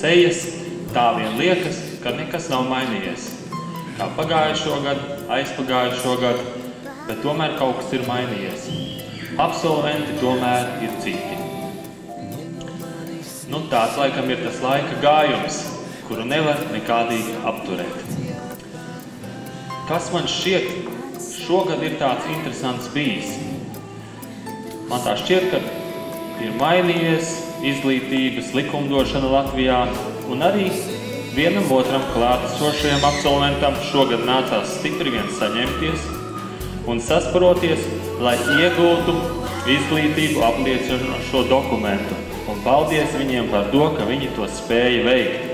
sejas, tā vien liekas, ka nekas nav mainījies. Kā pagājušo gadu, aizpagājušo gadu, bet tomēr kaut kas ir mainījies. Absolventi tomēr ir citi. Nu, tāds laikam ir tas laika gājums, kuru nevar nekādīgi apturēt. Kas man šķiet, šogad ir tāds interesants bijis. Man tā šķiet, ka ir mainījies izglītības likumdošana Latvijā, un arī vienam otram klātesošajam absolventam šogad nācās stipri vien saņemties un sasparoties, lai iegūtu izglītību apliecinošo dokumentu. Un paldies viņiem par to, ka viņi to spēja veikt.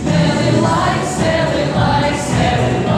Vēl ir laiks, vēl ir laiks, vēl ir laiks.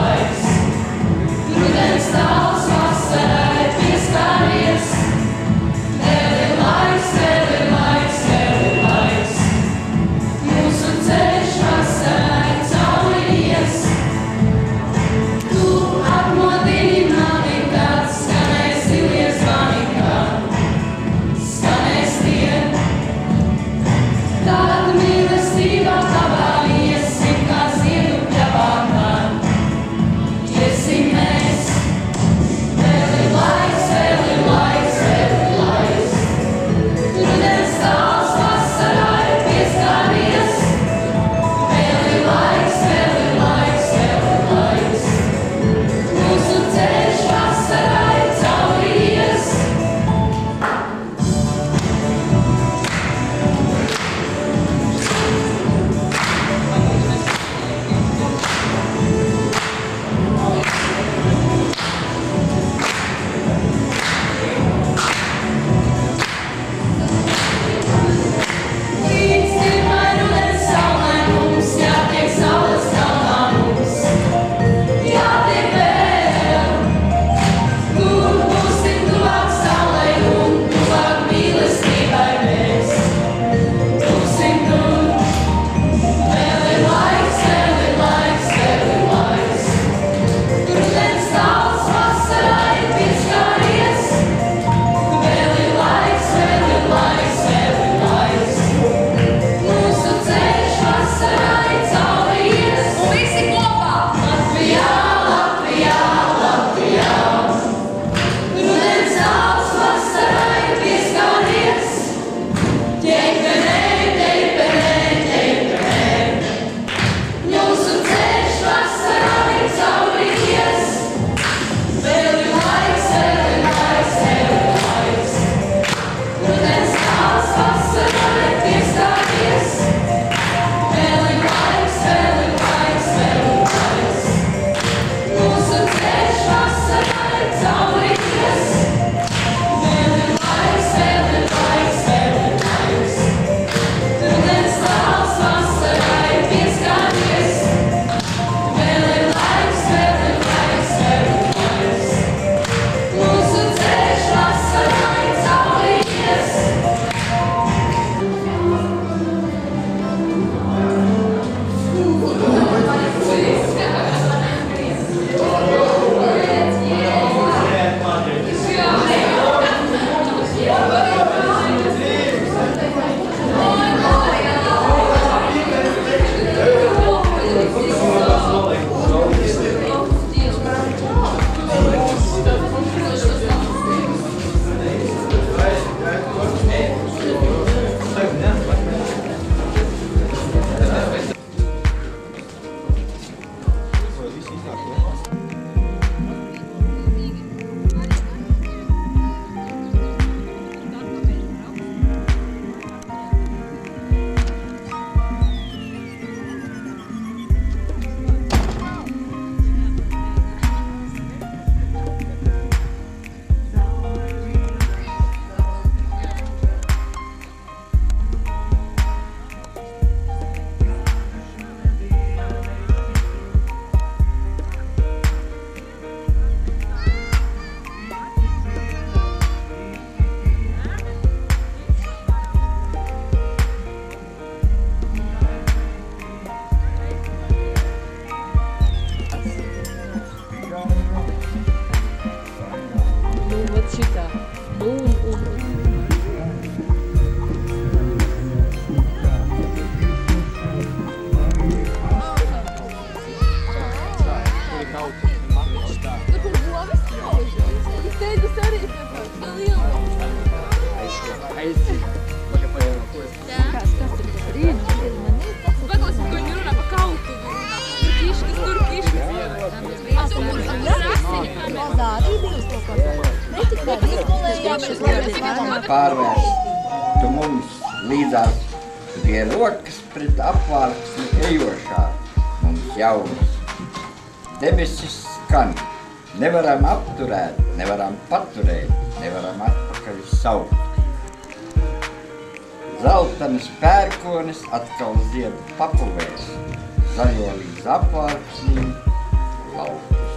Paklausīt, ko viņi runā pa kautu. Tur kiškas, tur kiškas. Pārvērst tu mums līdzās pie rokas pret apvārksni ejošā, mums jaunas. Debesis skan, nevaram apturēt, nevaram paturēt, nevaram atpakaļ saukt. Zeltanas pērkonis atkal zied papuvēs, zaļo līdz apvārksnīm laukus.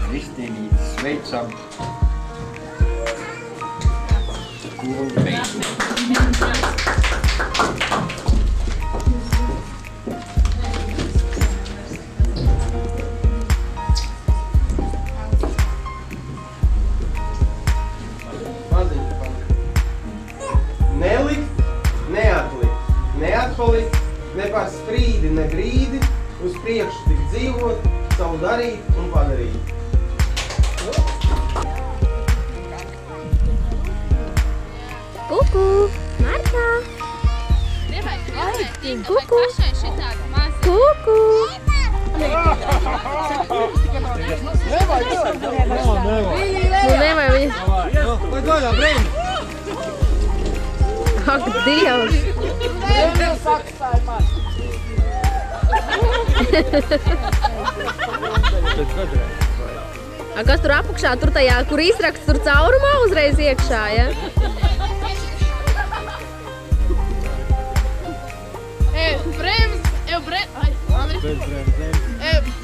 Kristīnītes sveicam, kuru veidu. Nelikt, neatlikt, neatpalikt, ne par sprīdi, ne brīdi, uz priekšu tik dzīvot, savu darīt un padarīt. Kuku, Marta! Kuku! Kuku! Nevajag viņa. Ak, Dievs! A, kas tur apakšā, tur tajā, kur izraksts tur caurumā uzreiz iekšā, ja?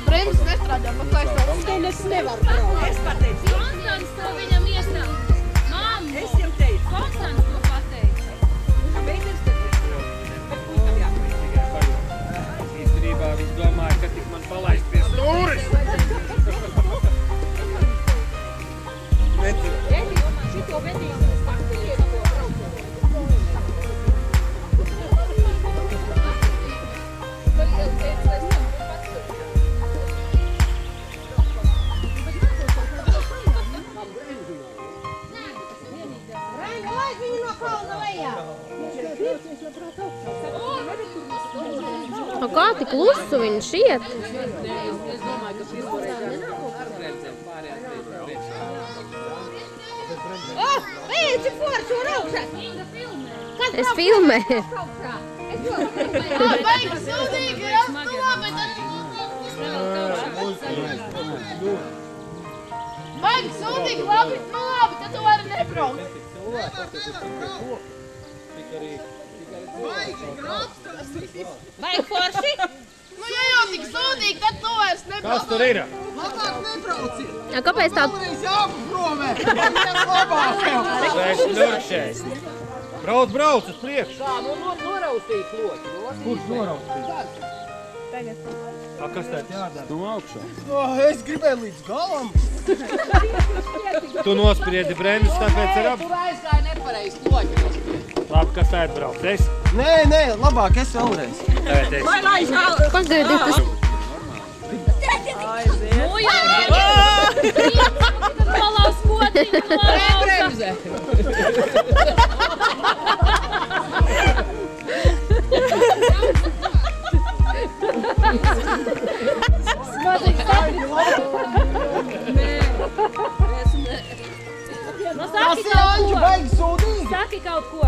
Bremzes nestrādā, pa kā es tev. Es nevaru braukt. Es pateicu. Konstants to viņam iestrādā. Mammu! Es jau teicu. Konstants to pateica. Kāpēc es te teicu? Bet puikam jāpēc. Īstenībā viņš domāja, ka tik man palaist pie stūris. Šito vedīšanas paktiet, ko braukt. A, kā tik klusu viņš iet? Cik forši var augšā! Es filmēju. Baigi sūdīgi, ja? Nu labi, tad... Baigi sūdīgi, labi, nu labi, tad tu vari nebraukt. Baigi forši? Nu, ja jau tik sūdīgi, tad tu vairs nebraukt. Kas tur ir? Labāk nebrauciet! A, kāpēc tā? Vēlreiz jāpapromē! Viens labāk jau! Sveiks nurkšēs. Brauc uz priekšu. Tā, nu noraustīt ļoti. Kurš noraustīt? A, kas tēt jādara? Tu augšā. Es gribēju līdz galam. Tu nospiedi bremzes, tāpēc ir ap... Tur aizgāja nepareiz loķi. Labi, kas tēt brauc? Es? Nē, labāk es vēlreiz. Tēt es. Pagaidiet, tas... Malaus kotiņu, Bremze! Tas ir Anģi, baigi sūdīgi! Saki kaut ko.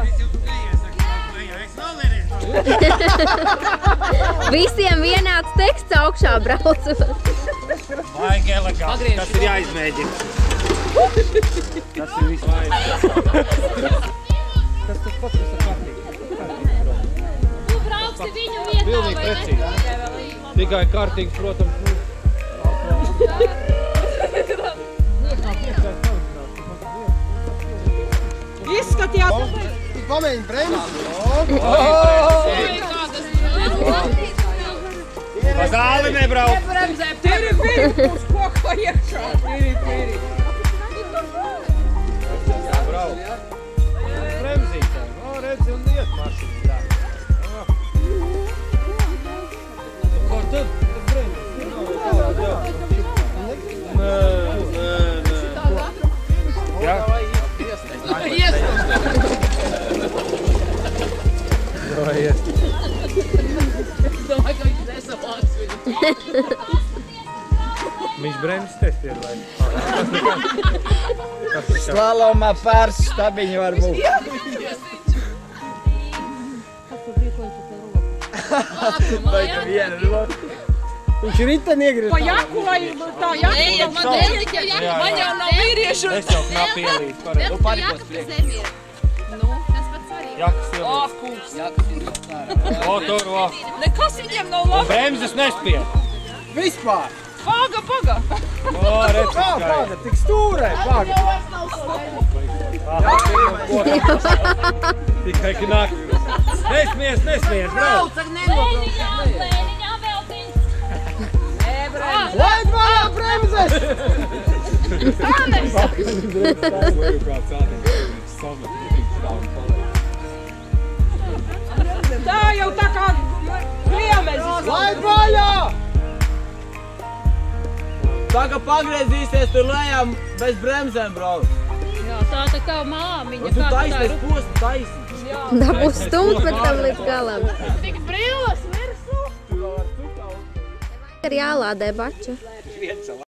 Visiem vienāds teksts augšā braucot. Vajag elegāti, tas ir jāizmēģina. Tas ir viss vajag. Tas tas pats, kas ir kārtīgi. Tu brauksi viņu vietā, Pilnīgi vai precīzi. Tikai kārtīgs, protams, nu. Izskatījās! Pamēģi bremzi! Pa zāli nebrauc! Tiri, uz koka iekšā! Tiri! Jābrauc! Bremzītē! O, redzi, un iet mašīnas tā. Ko tad? Nē. Jā? Slalomā pāris stabiņi var būt. Vai tu viena roku? Viņš riten iegriež. Pa jaku vai tā jaku? Man jau nav vīriešu. Es jau knapi ielīdu. Nu, parikos priekš. Nu, tas pats svarīgi. Jakas ielīdu. Kungs. O, tur, o. Nekas viņiem nav labi. Bremzes nespied. Vispār. Paga. O, redz, Kā paga, tik stūrē, paga. Tikai knak. Nesmies, brauc. Lēniņā vēl tiņas. Laid vaļā bremzes! Tā jau tā kā kliemezis. Laid vaļā! Tagad pagriezīsies tur lejā bez bremzēm, brauc. Jā, tā kā māmiņa. Tu taisnies posmu, taisni. Dabūs stumt pēc tam līdz galam. Tik brilles virsū. Ir jālādē bača.